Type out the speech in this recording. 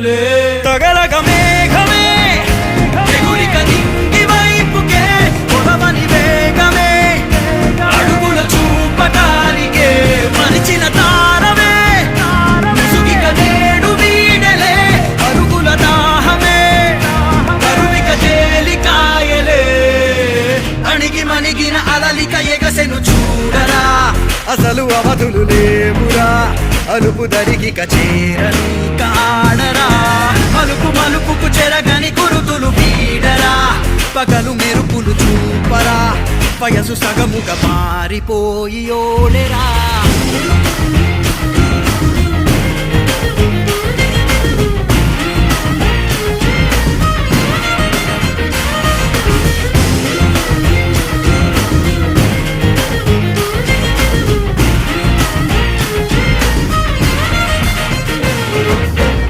కనులే తగలగ మేఘమే ఎగురిక నింగి వైపుకే పొడవని వేగమే అడుగుల చూపటానికే మరిచిన తారమే ముసుగిక నేడు వీడలే అరుగుల దాహమే కరువిక తేలికాయలే అణిగి మణిగిన అలలిక ఎగసెను చూడరా అసలు అవధులు లేవురా అలుపు దరిగిక చేరని కాడరా మలుపు మలుపుకు చెరగని గురుతులు వీడరా పగలు మెరుపులు చూపరా వయసు సగముగా మారిపోయి ఓడెరా